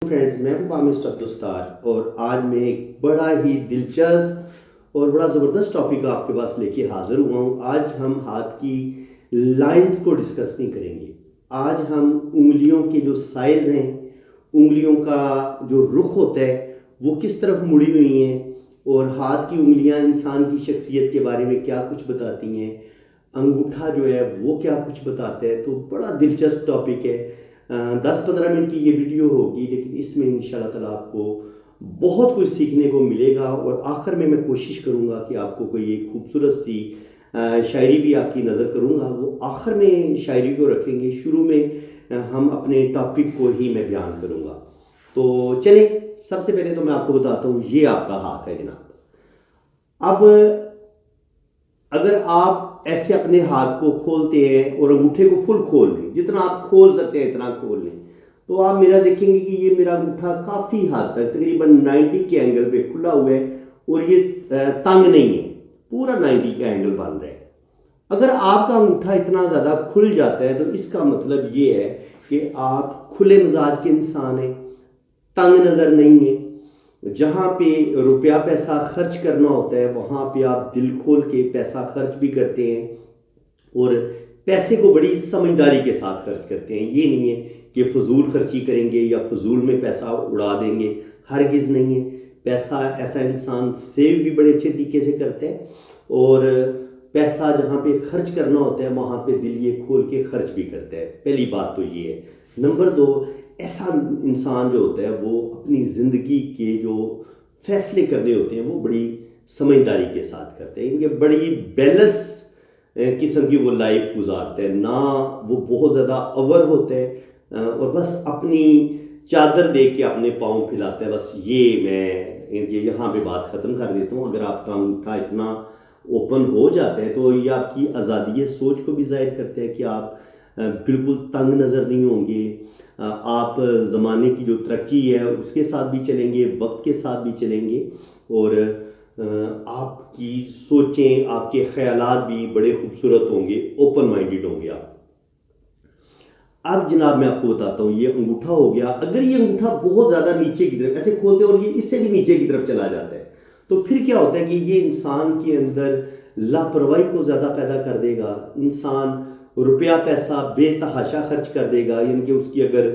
Friends, मैं हूं बामिस्ट अब्दुस्तार और आज मैं एक बड़ा ही दिलचस्प और बड़ा ज़बरदस्त टॉपिक आपके पास लेके हाज़िर हुआ हूं। आज हम हाथ की लाइंस को डिस्कस नहीं करेंगे। आज हम उंगलियों के जो साइज़ हैं, उंगलियों का जो रुख होता है वो किस तरफ मुड़ी हुई हैं और हाथ की उंगलियां इंसान की शख्सियत के बारे में क्या कुछ बताती हैं, अंगूठा जो है वो क्या कुछ बताता है। तो बड़ा दिलचस्प टॉपिक है। 10-15 मिनट की ये वीडियो होगी, लेकिन इसमें इंशाल्लाह ताला आपको बहुत कुछ सीखने को मिलेगा और आखिर में मैं कोशिश करूँगा कि आपको कोई एक खूबसूरत सी शायरी भी आपकी नज़र करूँगा। वो आखिर में शायरी को रखेंगे, शुरू में हम अपने टॉपिक को ही मैं बयान करूँगा। तो चलिए, सबसे पहले तो मैं आपको बताता हूँ, ये आपका हाथ है जनाब। अब अगर आप ऐसे अपने हाथ को खोलते हैं और अंगूठे को फुल खोल लें, जितना आप खोल सकते हैं इतना खोल लें, तो आप मेरा देखेंगे कि ये मेरा अंगूठा काफ़ी हद तक तकरीबन 90 के एंगल पे खुला हुआ है और ये तंग नहीं है, पूरा 90 का एंगल बन रहा है। अगर आपका अंगूठा इतना ज़्यादा खुल जाता है तो इसका मतलब ये है कि आप खुले मिजाज के इंसान हैं, तंग नज़र नहीं है। जहाँ पे रुपया पैसा खर्च करना होता है वहाँ पे आप दिल खोल के पैसा खर्च भी करते हैं और पैसे को बड़ी समझदारी के साथ खर्च करते हैं। ये नहीं है कि फजूल खर्ची करेंगे या फजूल में पैसा उड़ा देंगे, हरगिज़ नहीं है। पैसा ऐसा इंसान सेव भी बड़े अच्छे तरीके से करता है और पैसा जहाँ पे खर्च करना होता है वहाँ पे दिल ये खोल के खर्च भी करता है। पहली बात तो ये है। नंबर 2, ऐसा इंसान जो होता है वो अपनी ज़िंदगी के जो फैसले करने होते हैं वो बड़ी समझदारी के साथ करते हैं। इनके बड़ी बैलेंस किस्म की वो लाइफ गुजारते हैं, ना वो बहुत ज़्यादा अवर होते हैं और बस अपनी चादर दे के अपने पाँव फैलाते हैं। बस ये मैं यहाँ पे बात ख़त्म कर देता हूँ। अगर आपका अंगूठा इतना ओपन हो जाता है तो ये आपकी आज़ादी सोच को भी ज़ाहिर करते हैं कि आप बिल्कुल तंग नज़र नहीं होंगे। आप ज़माने की जो तरक्की है उसके साथ भी चलेंगे, वक्त के साथ भी चलेंगे और आपकी सोचें, आपके ख्यालात भी बड़े खूबसूरत होंगे, ओपन माइंडेड होंगे आप। अब जनाब मैं आपको बताता हूँ, ये अंगूठा हो गया। अगर ये अंगूठा बहुत ज़्यादा नीचे की तरफ ऐसे खोलते हैं और ये इससे भी नीचे की तरफ चला जाता है तो फिर क्या होता है कि ये इंसान के अंदर लापरवाही को ज़्यादा पैदा कर देगा। इंसान रुपया पैसा बेतहाशा खर्च कर देगा। यानी कि उसकी अगर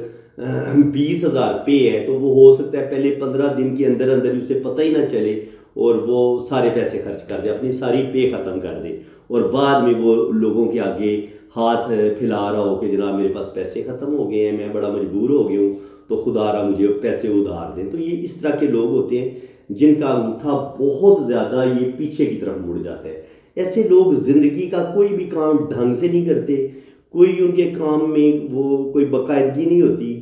20,000 पे है तो वो हो सकता है पहले 15 दिन के अंदर अंदर उसे पता ही ना चले और वो सारे पैसे खर्च कर दे, अपनी सारी पे ख़त्म कर दे और बाद में वो लोगों के आगे हाथ फैला रहा हो कि जनाब मेरे पास पैसे ख़त्म हो गए हैं, मैं बड़ा मजबूर हो गया हूँ, तो खुदा रहा मुझे पैसे उधार दें। तो ये इस तरह के लोग होते हैं जिनका अंगूठा बहुत ज़्यादा ये पीछे की तरफ मुड़ जाता है। ऐसे लोग ज़िंदगी का कोई भी काम ढंग से नहीं करते, कोई उनके काम में वो कोई बाकायदगी नहीं होती।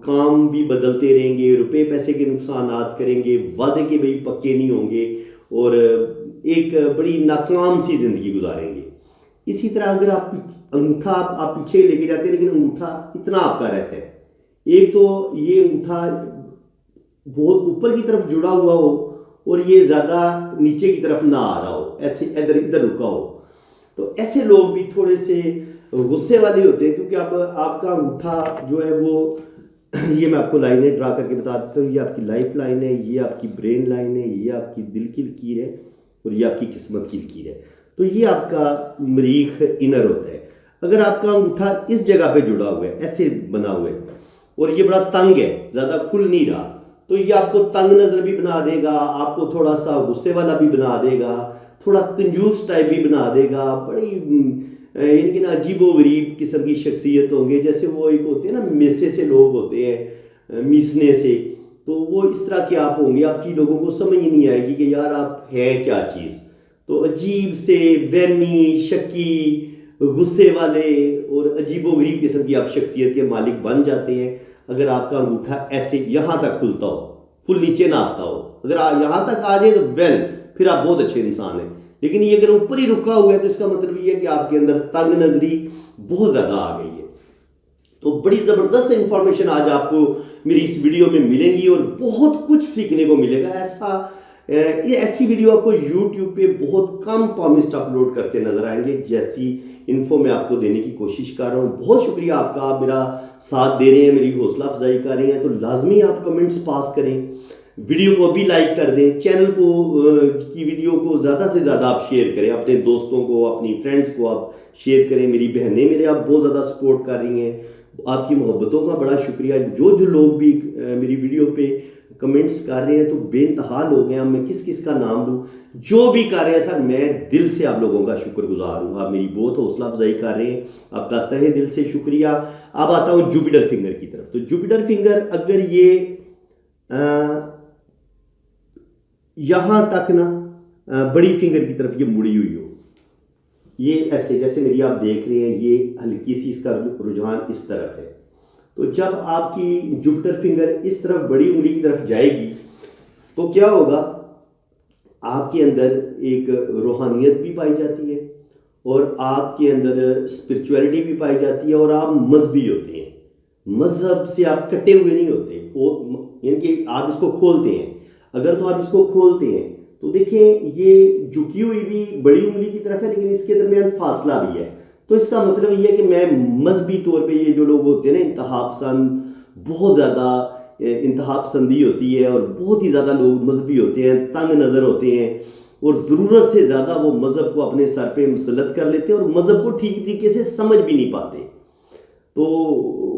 काम भी बदलते रहेंगे, रुपए पैसे के नुकसानात करेंगे, वादे के भी पक्के नहीं होंगे और एक बड़ी नाकाम सी ज़िंदगी गुजारेंगे। इसी तरह अगर आप अंगूठा आप पीछे लेके जाते हैं लेकिन अंगूठा इतना आपका रहता है, एक तो ये अंगूठा बहुत ऊपर की तरफ जुड़ा हुआ हो और ये ज़्यादा नीचे की तरफ ना आ रहा हो, ऐसे इधर इधर रुका हो, तो ऐसे लोग भी थोड़े से गुस्से वाले होते हैं। क्योंकि अब आपका अंगूठा जो है वो ये मैं आपको लाइनें ड्रा करके बता देता हूँ। ये आपकी लाइफ लाइन है, ये आपकी ब्रेन लाइन है, ये आपकी दिल की लकीर है और ये आपकी किस्मत की लकीर है। तो ये आपका मरीख इनर होता है। अगर आपका अंगूठा इस जगह पे जुड़ा हुआ है, ऐसे बना हुआ है और ये बड़ा तंग है, ज़्यादा खुल नहीं रहा, तो ये आपको तंग नज़र भी बना देगा, आपको थोड़ा सा गुस्से वाला भी बना देगा, थोड़ा कंजूस टाइप भी बना देगा। बड़ी यानी कि ना अजीबो गरीब किस्म की शख्सियत होंगे। जैसे वो एक होते हैं ना मेसे से लोग होते हैं, मीसने से, तो वो इस तरह के आप होंगे। आपकी लोगों को समझ ही नहीं आएगी कि यार आप है क्या चीज़। तो अजीब से वहमी, शकी, गुस्से वाले और अजीबो गरीब किस्म की आप शख्सियत के मालिक बन जाते हैं अगर आपका अंगूठा ऐसे यहाँ तक खुलता हो, फुल नीचे ना आता हो। अगर यहाँ तक आ जाए तो वेल, फिर आप बहुत अच्छे इंसान हैं। लेकिन ये अगर ऊपर ही रुका हुआ है तो इसका मतलब ये है कि आपके अंदर तंग नजरी बहुत ज़्यादा आ गई है। तो बड़ी ज़बरदस्त इंफॉर्मेशन आज आपको मेरी इस वीडियो में मिलेगी और बहुत कुछ सीखने को मिलेगा। ऐसा ये ऐसी वीडियो आपको YouTube पे बहुत कम कॉमिस्ट अपलोड करते नजर आएंगे, जैसी इन्फो मैं आपको देने की कोशिश कर रहा हूँ। बहुत शुक्रिया आपका, आप मेरा साथ दे रहे हैं, मेरी हौसला अफजाई कर रहे हैं। तो लाजमी आप कमेंट्स पास करें, वीडियो को भी लाइक कर दें, चैनल को की वीडियो को ज़्यादा से ज़्यादा आप शेयर करें, अपने दोस्तों को, अपनी फ्रेंड्स को आप शेयर करें। मेरी बहनें मेरे आप बहुत ज़्यादा सपोर्ट कर रही हैं, आपकी मोहब्बतों का बड़ा शुक्रिया। जो जो लोग भी मेरी वीडियो पे कमेंट्स कर रहे हैं, तो बेइंतहा लोग हैं, मैं किस किस का नाम लूँ, जो भी कर रहे हैं सर, मैं दिल से आप लोगों का शुक्रगुजार हूँ। आप मेरी बहुत हौसला अफजाई कर रहे हैं, आपका तहे दिल से शुक्रिया। अब आता हूँ जुपिटर फिंगर की तरफ। तो जुपिटर फिंगर अगर ये यहां तक ना बड़ी फिंगर की तरफ ये मुड़ी हुई हो, ये ऐसे जैसे मेरी आप देख रहे हैं, ये हल्की सी इसका रुझान इस तरफ है। तो जब आपकी जुपिटर फिंगर इस तरफ बड़ी उंगली की तरफ जाएगी तो क्या होगा, आपके अंदर एक रूहानियत भी पाई जाती है और आपके अंदर स्पिरिचुअलिटी भी पाई जाती है और आप मजहबी होते हैं। मजहब से आप कटे हुए नहीं होते, यानी कि आप इसको खोलते हैं। अगर तो आप इसको खोलते हैं तो देखें ये झुकी हुई भी बड़ी उंगली की तरफ है, लेकिन इसके दरमियान फासला भी है। तो इसका मतलब ये है कि मैं मजहबी तौर पे, ये जो लोग होते हैं ना इंतहा पसंद, बहुत ज़्यादा इंतहा पसंदी होती है और बहुत ही ज़्यादा लोग मजहबी होते हैं, तंग नज़र होते हैं और ज़रूरत से ज़्यादा वो मज़हब को अपने सर पे मुसल्लत कर लेते हैं और मज़हब को ठीक तरीके से समझ भी नहीं पाते। तो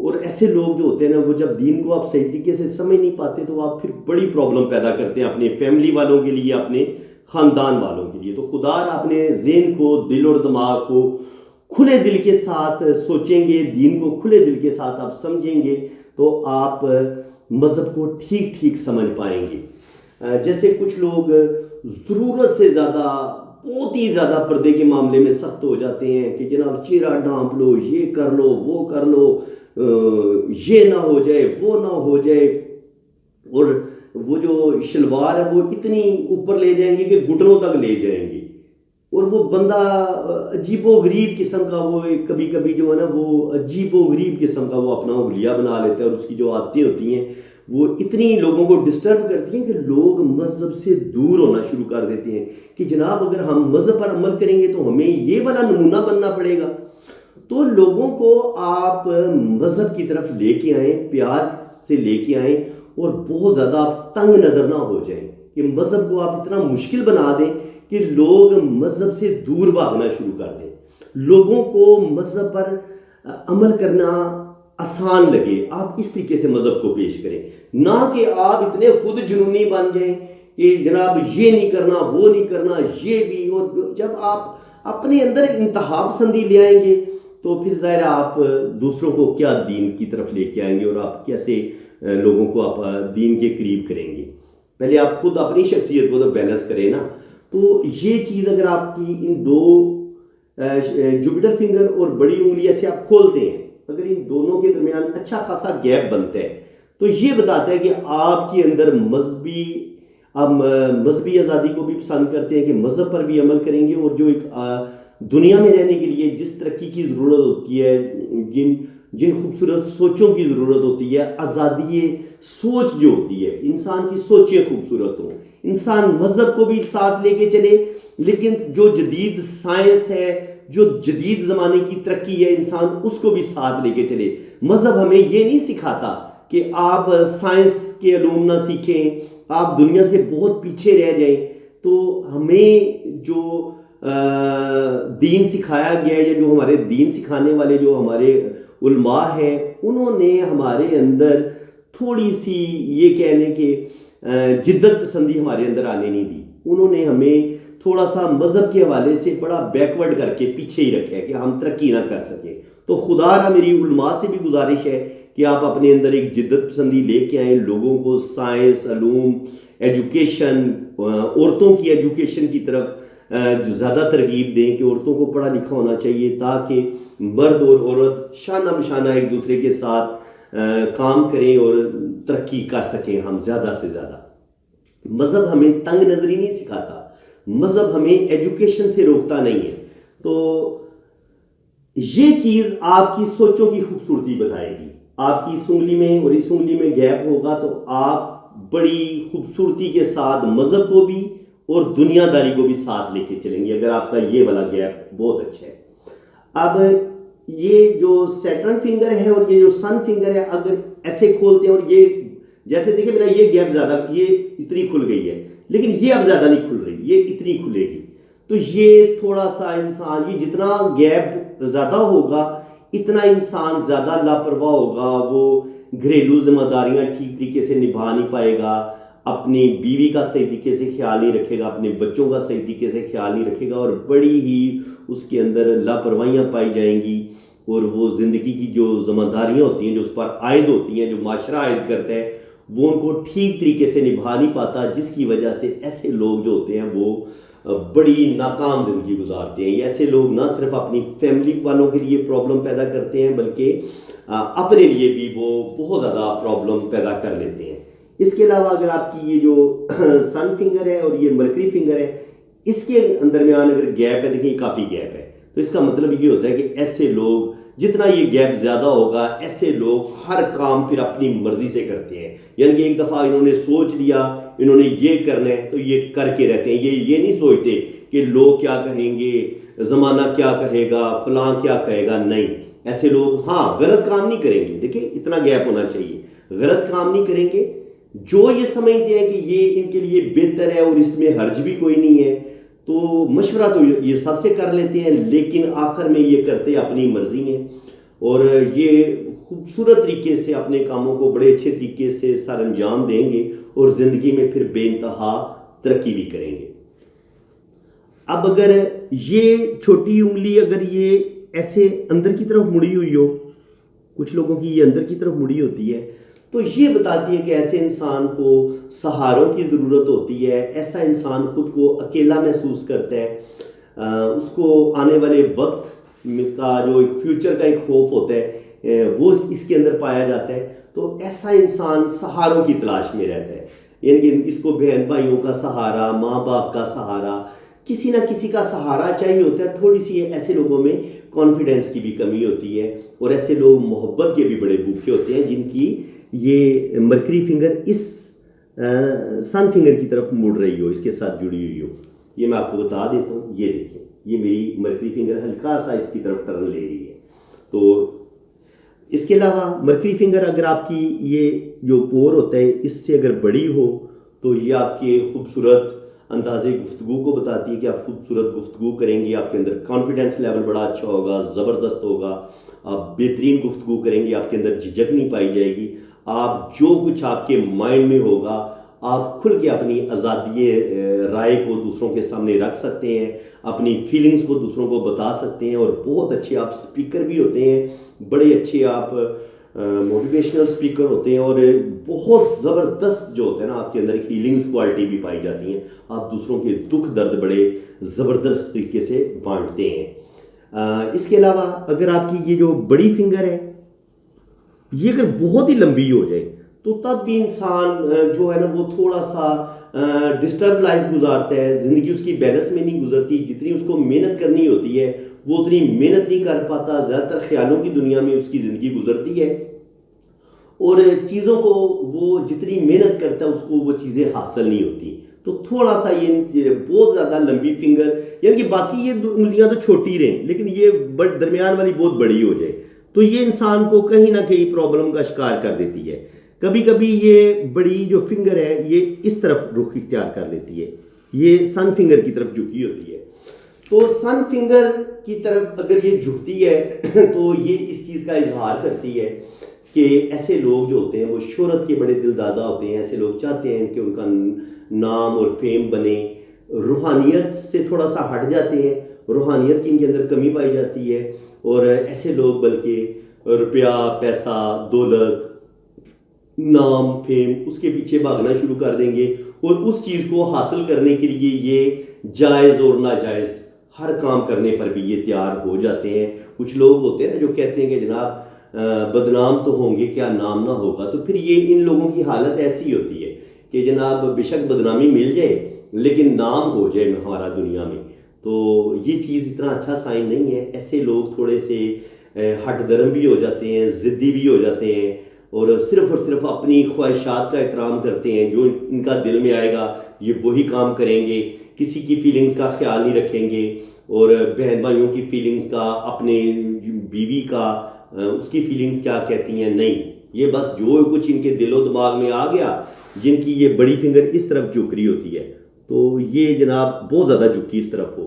और ऐसे लोग जो होते हैं ना, वो जब दीन को आप सही तरीके से समझ नहीं पाते तो आप फिर बड़ी प्रॉब्लम पैदा करते हैं अपने फैमिली वालों के लिए, अपने ख़ानदान वालों के लिए। तो खुदा अपने ज़हन को, दिल और दिमाग को खुले दिल के साथ सोचेंगे, दीन को खुले दिल के साथ आप समझेंगे तो आप मज़हब को ठीक ठीक समझ पाएंगे। जैसे कुछ लोग ज़रूरत से ज़्यादा, बहुत ही ज़्यादा पर्दे के मामले में सख्त हो जाते हैं कि जनाब चेहरा ढांप लो, ये कर लो, वो कर लो, ये ना हो जाए, वो ना हो जाए, और वो जो शलवार है वो इतनी ऊपर ले जाएंगे कि घुटनों तक ले जाएंगे और वो बंदा अजीबो गरीब किस्म का, वो कभी कभी जो है ना वो अजीबो गरीब किस्म का वो अपना हुलिया बना लेता है और उसकी जो आदतें होती हैं वो इतनी लोगों को डिस्टर्ब करती हैं कि लोग मजहब से दूर होना शुरू कर देते हैं कि जनाब अगर हम मजहब पर अमल करेंगे तो हमें ये वाला नमूना बनना पड़ेगा। तो लोगों को आप मजहब की तरफ लेके आए, प्यार से लेके आए और बहुत ज़्यादा आप तंग नज़र ना हो जाएं कि मजहब को आप इतना मुश्किल बना दें कि लोग मजहब से दूर भागना शुरू कर दें। लोगों को मजहब पर अमल करना आसान लगे, आप इस तरीके से मजहब को पेश करें, ना कि आप इतने खुद जुनूनी बन जाएं कि जनाब ये नहीं करना, वो नहीं करना, ये भी। और जब आप अपने अंदर इंतहा पसंदी ले आएंगे तो फिर ज़ाहिर आप दूसरों को क्या दीन की तरफ लेके आएंगे और आप कैसे लोगों को आप दीन के करीब करेंगे। पहले आप खुद अपनी शख्सियत को तो बैलेंस करें ना। तो ये चीज़ अगर आपकी इन दो जुपिटर फिंगर और बड़ी उंगली ऐसे आप खोलते हैं, अगर इन दोनों के दरमियान अच्छा खासा गैप बनता है तो ये बताता है कि आपके अंदर आप मजहबी आज़ादी को भी पसंद करते हैं कि मज़हब पर भी अमल करेंगे और जो एक दुनिया में रहने के लिए जिस तरक्की की ज़रूरत होती है, जिन खूबसूरत सोचों की ज़रूरत होती है, आज़ादी सोच जो होती है, इंसान की सोचें खूबसूरत हों, इंसान मज़हब को भी साथ लेके चले, लेकिन जो जदीद साइंस है, जो जदीद ज़माने की तरक्की है, इंसान उसको भी साथ लेके चले। मज़हब हमें ये नहीं सिखाता कि आप साइंस के अलूम ना सीखें, आप दुनिया से बहुत पीछे रह जाएं। तो हमें जो दीन सिखाया गया है, या जो हमारे दीन सिखाने वाले जो हमारे उलमा हैं, उन्होंने हमारे अंदर थोड़ी सी ये कह लें कि जिद्दत पसंदी हमारे अंदर आने नहीं दी। उन्होंने हमें थोड़ा सा मज़हब के हवाले से बड़ा बैकवर्ड करके पीछे ही रखा है कि हम तरक्की ना कर सकें। तो खुदा मेरी उलमा से भी गुजारिश है कि आप अपने अंदर एक जिद्दत पसंदी लेके आएँ, लोगों को साइंस, अलूम, एजुकेशन, औरतों की एजुकेशन की तरफ जो ज़्यादा तरगीब दें कि औरतों को पढ़ा लिखा होना चाहिए ताकि मर्द और औरत शाना बशाना एक दूसरे के साथ काम करें और तरक्की कर सकें हम ज़्यादा से ज़्यादा। मज़हब हमें तंग नज़री नहीं सिखाता, मज़हब हमें एजुकेशन से रोकता नहीं है। तो ये चीज़ आपकी सोचों की खूबसूरती बताएगी। आपकी इस उंगली में और इस उंगली में गैप होगा तो आप बड़ी खूबसूरती के साथ मजहब को भी और दुनियादारी को भी साथ लेके चलेंगे अगर आपका ये वाला गैप बहुत अच्छा है। अब ये जो सैटर्न फिंगर है और ये जो सन फिंगर है, अगर ऐसे खोलते हैं और ये जैसे देखिए मेरा ये गैप ज़्यादा, ये इतनी खुल गई है, लेकिन ये अब ज़्यादा नहीं खुल रही, ये इतनी खुलेगी। तो ये थोड़ा सा इंसान, ये जितना गैप ज़्यादा होगा इतना इंसान ज़्यादा लापरवाह होगा, वो घरेलू जिम्मेदारियां ठीक तरीके से निभा नहीं पाएगा, अपनी बीवी का सही तरीके से ख्याल नहीं रखेगा, अपने बच्चों का सही तरीके से ख्याल नहीं रखेगा और बड़ी ही उसके अंदर लापरवाहियां पाई जाएंगी। और वो ज़िंदगी की जो जिम्मेदारियां होती हैं, जो उस पर आयद होती हैं, जो माशरा आयद करता है, वो उनको ठीक तरीके से निभा नहीं पाता, जिसकी वजह से ऐसे लोग जो होते हैं वो बड़ी नाकाम ज़िंदगी गुजारते हैं। ये ऐसे लोग ना सिर्फ अपनी फैमिली वालों के लिए प्रॉब्लम पैदा करते हैं, बल्कि अपने लिए भी वो बहुत ज़्यादा प्रॉब्लम पैदा कर लेते हैं। इसके अलावा अगर आपकी ये जो सन फिंगर है और ये मरकरी फिंगर है, इसके दरमियान अगर गैप है, देखिए काफ़ी गैप है, तो इसका मतलब ये होता है कि ऐसे लोग, जितना ये गैप ज़्यादा होगा, ऐसे लोग हर काम फिर अपनी मर्जी से करते हैं। यानी कि एक दफ़ा इन्होंने सोच लिया इन्होंने ये करना है तो ये करके रहते हैं। ये नहीं सोचते कि लोग क्या कहेंगे, ज़माना क्या कहेगा, फलां क्या कहेगा। नहीं, ऐसे लोग हाँ गलत काम नहीं करेंगे। देखिए इतना गैप होना चाहिए, गलत काम नहीं करेंगे। जो ये समझते हैं कि ये इनके लिए बेहतर है और इसमें हर्ज भी कोई नहीं है, तो मशवरा तो ये सबसे कर लेते हैं, लेकिन आखिर में ये करते अपनी मर्जी में और ये खूबसूरत तरीके से अपने कामों को बड़े अच्छे तरीके से सर अंजाम देंगे और ज़िंदगी में फिर बेइंतहा तरक्की भी करेंगे। अब अगर ये छोटी उंगली अगर ये ऐसे अंदर की तरफ मुड़ी हुई हो, कुछ लोगों की ये अंदर की तरफ मुड़ी होती है, तो ये बताती है कि ऐसे इंसान को सहारों की ज़रूरत होती है। ऐसा इंसान खुद को अकेला महसूस करता है, उसको आने वाले वक्त का जो एक फ्यूचर का एक खौफ होता है वो इसके अंदर पाया जाता है। तो ऐसा इंसान सहारों की तलाश में रहता है, यानी कि इसको बहन भाइयों का सहारा, माँ बाप का सहारा, किसी ना किसी का सहारा चाहिए होता है। थोड़ी सी ऐसे लोगों में कॉन्फिडेंस की भी कमी होती है और ऐसे लोग मोहब्बत के भी बड़े भूखे होते हैं, जिनकी ये मरकरी फिंगर इस सन फिंगर की तरफ मुड़ रही हो, इसके साथ जुड़ी हुई हो। ये मैं आपको बता देता हूँ, ये देखिए ये मेरी मरकरी फिंगर हल्का सा इसकी तरफ टर्न ले रही है। तो इसके अलावा मरकरी फिंगर अगर आपकी ये जो पोर होता है इससे अगर बड़ी हो तो ये आपके खूबसूरत अंदाज़े गुफ्तगू को बताती है कि आप खूबसूरत गुफ्तगू करेंगे, आपके अंदर कॉन्फिडेंस लेवल बड़ा अच्छा होगा, ज़बरदस्त होगा, आप बेहतरीन गुफ्तगू करेंगे, आपके अंदर झिझक नहीं पाई जाएगी। आप जो कुछ आपके माइंड में होगा आप खुल के अपनी आज़ादी राय को दूसरों के सामने रख सकते हैं, अपनी फीलिंग्स को दूसरों को बता सकते हैं और बहुत अच्छे आप स्पीकर भी होते हैं, बड़े अच्छे आप मोटिवेशनल स्पीकर होते हैं और बहुत ज़बरदस्त जो होता है ना आपके अंदर हीलिंग्स क्वालिटी भी पाई जाती हैं। आप दूसरों के दुख दर्द बड़े ज़बरदस्त तरीके से बांटते हैं। इसके अलावा अगर आपकी ये जो बड़ी फिंगर है ये अगर बहुत ही लंबी हो जाए तो तब भी इंसान जो है ना वो थोड़ा सा डिस्टर्ब लाइफ गुजारता है, ज़िंदगी उसकी बैलेंस में नहीं गुजरती। जितनी उसको मेहनत करनी होती है वो उतनी मेहनत नहीं कर पाता, ज़्यादातर ख्यालों की दुनिया में उसकी ज़िंदगी गुजरती है और चीज़ों को वो जितनी मेहनत करता है उसको वो चीज़ें हासिल नहीं होती। तो थोड़ा सा ये बहुत ज़्यादा लंबी फिंगर, यानी कि बाकी ये उंगलियां तो छोटी रहें लेकिन ये दरमियान वाली बहुत बड़ी हो जाए तो ये इंसान को कहीं ना कहीं प्रॉब्लम का शिकार कर देती है। कभी कभी ये बड़ी जो फिंगर है ये इस तरफ रुख इख्तियार कर लेती है, ये सन फिंगर की तरफ झुकी होती है। तो सन फिंगर की तरफ अगर ये झुकती है तो ये इस चीज़ का इजहार करती है कि ऐसे लोग जो होते हैं वो शोहरत के बड़े दिलदादा होते हैं। ऐसे लोग चाहते हैं कि उनका नाम और फेम बने, रूहानियत से थोड़ा सा हट जाते हैं, रूहानियत की इनके अंदर कमी पाई जाती है और ऐसे लोग बल्कि रुपया, पैसा, दौलत, नाम, फेम उसके पीछे भागना शुरू कर देंगे और उस चीज़ को हासिल करने के लिए ये जायज़ और नाजायज़ हर काम करने पर भी ये तैयार हो जाते हैं। कुछ लोग होते हैं ना जो कहते हैं कि जनाब बदनाम तो होंगे क्या नाम ना होगा, तो फिर ये इन लोगों की हालत ऐसी होती है कि जनाब बेशक बदनामी मिल जाए लेकिन नाम हो जाए हमारा दुनिया में, तो ये चीज़ इतना अच्छा साइन नहीं है। ऐसे लोग थोड़े से हट दरम भी हो जाते हैं, ज़िद्दी भी हो जाते हैं और सिर्फ अपनी ख्वाहिशात का एहतराम करते हैं, जो इनका दिल में आएगा ये वही काम करेंगे, किसी की फीलिंग्स का ख्याल नहीं रखेंगे, और बहन भाइयों की फीलिंग्स का, अपने बीवी का, उसकी फीलिंग्स क्या कहती हैं, नहीं, ये बस जो कुछ इनके दिलो दिमाग में आ गया, जिनकी ये बड़ी फिंगर इस तरफ झुक रही होती है, तो ये जनाब बहुत ज़्यादा झुकी इस तरफ हो,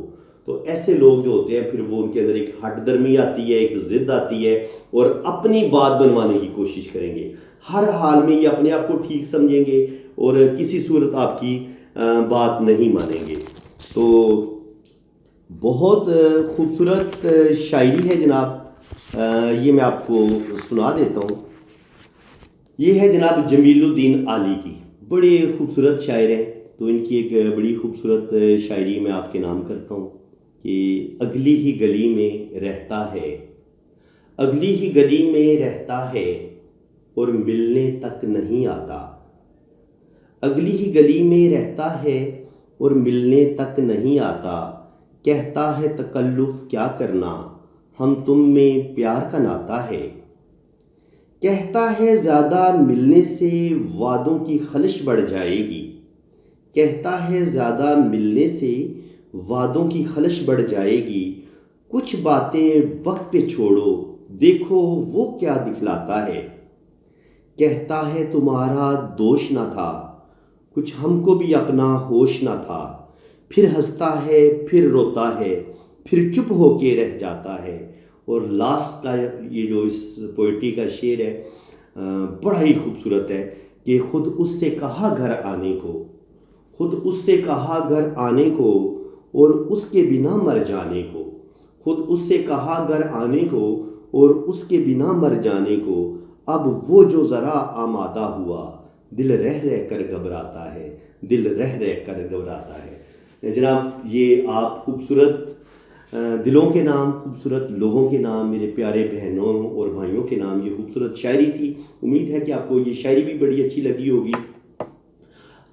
तो ऐसे लोग जो होते हैं फिर वो उनके अंदर एक हटदर्मी आती है, एक जिद आती है, और अपनी बात बनवाने की कोशिश करेंगे। हर हाल में ये अपने आप को ठीक समझेंगे और किसी सूरत आपकी बात नहीं मानेंगे। तो बहुत खूबसूरत शायरी है जनाब, ये मैं आपको सुना देता हूँ। ये है जनाब जमीलुद्दीन आली की, बड़े खूबसूरत शायर हैं, तो इनकी एक बड़ी खूबसूरत शायरी मैं आपके नाम करता हूँ कि अगली ही गली में रहता है, अगली ही गली में रहता है और मिलने तक नहीं आता, अगली ही गली में रहता है और मिलने तक नहीं आता, कहता है तकल्लुफ़ क्या करना, हम तुम में प्यार का नाता है, कहता है ज़्यादा मिलने से वादों की खलिश बढ़ जाएगी, कहता है ज़्यादा मिलने से वादों की खलिश बढ़ जाएगी, कुछ बातें वक्त पे छोड़ो देखो वो क्या दिखलाता है, कहता है तुम्हारा दोष ना था कुछ हमको भी अपना होश ना था, फिर हंसता है फिर रोता है फिर चुप होके रह जाता है। और लास्ट का ये जो इस पोइट्री का शेर है बड़ा ही खूबसूरत है कि खुद उससे कहा घर आने को, खुद उससे कहा घर आने को और उसके बिना मर जाने को, खुद उससे कहा घर आने को और उसके बिना मर जाने को, अब वो जो ज़रा आमादा हुआ दिल रह रह कर घबराता है, दिल रह रह कर घबराता है। जनाब ये आप खूबसूरत दिलों के नाम, खूबसूरत लोगों के नाम, मेरे प्यारे बहनों और भाइयों के नाम ये खूबसूरत शायरी थी। उम्मीद है कि आपको ये शायरी भी बड़ी अच्छी लगी होगी।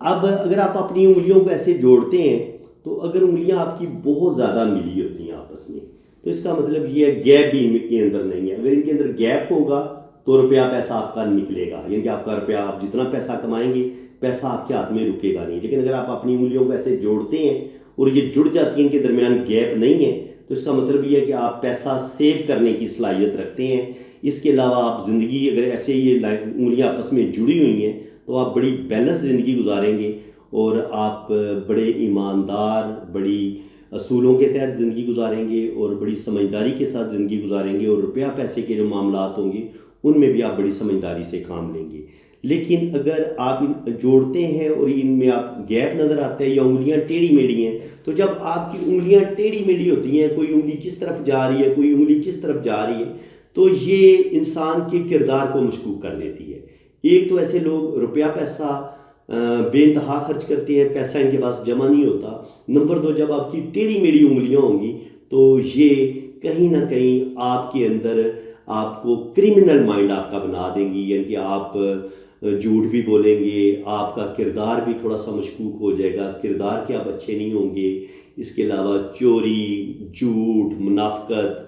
अब अगर आप अपनी उंगलियों को ऐसे जोड़ते हैं तो अगर उंगलियां आपकी बहुत ज़्यादा मिली होती हैं आपस में, तो इसका मतलब ये है गैप भी इनके अंदर नहीं है। अगर इनके अंदर गैप होगा तो रुपया पैसा आपका निकलेगा, यानी कि आपका रुपया, आप जितना पैसा कमाएंगे पैसा आपके हाथ में रुकेगा नहीं। लेकिन अगर आप अपनी उंगलियों को ऐसे जोड़ते हैं और ये जुड़ जाती हैं, इनके दरमियान गैप नहीं है, तो इसका मतलब ये है कि आप पैसा सेव करने की सलाहियत रखते हैं। इसके अलावा आप ज़िंदगी, अगर ऐसे ये उंगलियां आपस में जुड़ी हुई हैं तो आप बड़ी बैलेंस ज़िंदगी गुजारेंगे और आप बड़े ईमानदार, बड़ी असूलों के तहत ज़िंदगी गुजारेंगे और बड़ी समझदारी के साथ ज़िंदगी गुजारेंगे, और रुपया पैसे के जो मामलात होंगे उनमें भी आप बड़ी समझदारी से काम लेंगे। लेकिन अगर आप जोड़ते हैं और इनमें आप गैप नज़र आते हैं या उंगलियां टेढ़ी मेढ़ी हैं, तो जब आपकी उंगलियां टेढ़ी मेढ़ी होती हैं, कोई उंगली किस तरफ जा रही है, कोई उंगली किस तरफ जा रही है, तो ये इंसान के किरदार को मशकूक कर देती है। एक तो ऐसे लोग रुपया पैसा बेइंतहा खर्च करते हैं, पैसा इनके पास जमा नहीं होता। नंबर 2, जब आपकी टेढ़ी मेढ़ी उंगलियां होंगी तो ये कहीं ना कहीं आपके अंदर आपको क्रिमिनल माइंड आपका बना देंगी, यानी कि आप झूठ भी बोलेंगे, आपका किरदार भी थोड़ा सा मशकूक हो जाएगा, किरदार के आप अच्छे नहीं होंगे। इसके अलावा चोरी, झूठ, मुनाफकत,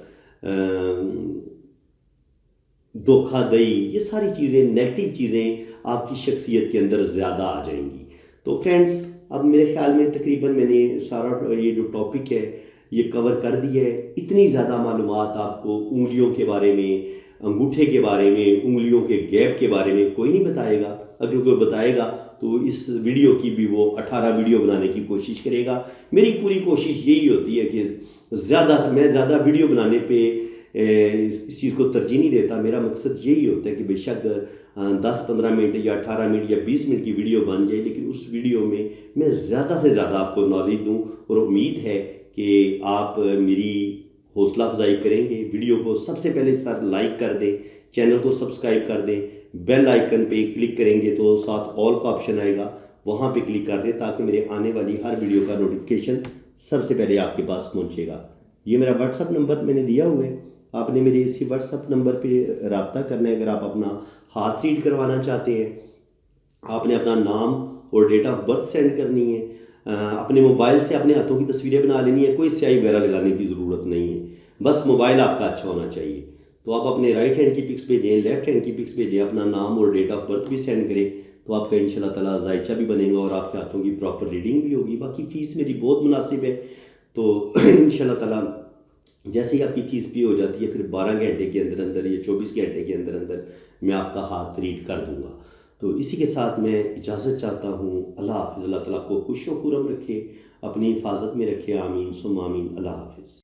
धोखाधड़ी, ये सारी चीज़ें, नेगेटिव चीज़ें आपकी शख्सियत के अंदर ज़्यादा आ जाएंगी। तो फ्रेंड्स, अब मेरे ख्याल में तकरीबन मैंने सारा ये जो टॉपिक है ये कवर कर दिया है। इतनी ज़्यादा मालूमात आपको उंगलियों के बारे में, अंगूठे के बारे में, उंगलियों के गैप के बारे में कोई नहीं बताएगा। अगर कोई बताएगा तो इस वीडियो की भी वो 18 वीडियो बनाने की कोशिश करेगा। मेरी पूरी कोशिश यही होती है कि मैं ज़्यादा वीडियो बनाने पे इस चीज़ को तरजीह नहीं देता। मेरा मकसद यही होता है कि बेशक 10-15 मिनट या 18 मिनट या 20 मिनट की वीडियो बन जाए, लेकिन उस वीडियो में मैं ज़्यादा से ज़्यादा आपको नॉलेज दूँ, और उम्मीद है कि आप मेरी हौसला अफजाई करेंगे। वीडियो को सबसे पहले सर लाइक कर दें, चैनल को सब्सक्राइब कर दें, बेल आइकन पे क्लिक करेंगे तो साथ ऑल का ऑप्शन आएगा, वहाँ पे क्लिक कर दें ताकि मेरे आने वाली हर वीडियो का नोटिफिकेशन सबसे पहले आपके पास पहुँचेगा। ये मेरा व्हाट्सअप नंबर मैंने दिया हुआ है, आपने मेरे इसी व्हाट्सअप नंबर पे रब्ता करना है। अगर आप अपना हाथ रीड करवाना चाहते हैं, आपने अपना नाम और डेट ऑफ बर्थ सेंड करनी है, अपने मोबाइल से अपने हाथों की तस्वीरें बना लेनी है, कोई स्याही वगैरह लगाने की ज़रूरत नहीं है, बस मोबाइल आपका अच्छा होना चाहिए। तो आप अपने राइट हैंड की पिक्स भेजें, लेफ्ट हैंड की पिक्स भेजें, अपना नाम और डेट ऑफ बर्थ भी सेंड करें, तो आपका इंशाल्लाह ताला जायचा भी बनेगा और आपके हाथों की प्रॉपर रीडिंग भी होगी। बाकी फ़ीस मेरी बहुत मुनासिब है, तो इंशाल्लाह ताला जैसे ही आपकी फ़ीस भी हो जाती है, फिर 12 घंटे के अंदर अंदर या 24 घंटे के अंदर अंदर मैं आपका हाथ रीड कर दूंगा। तो इसी के साथ मैं इजाज़त चाहता हूँ। अल्लाह हाफ़िज़। अल्लाह ताला आपको खुश व खुर्रम रखे, अपनी हिफाजत में रखे। आमीन सुम्मा आमीन। अल्लाह हाफ़िज़।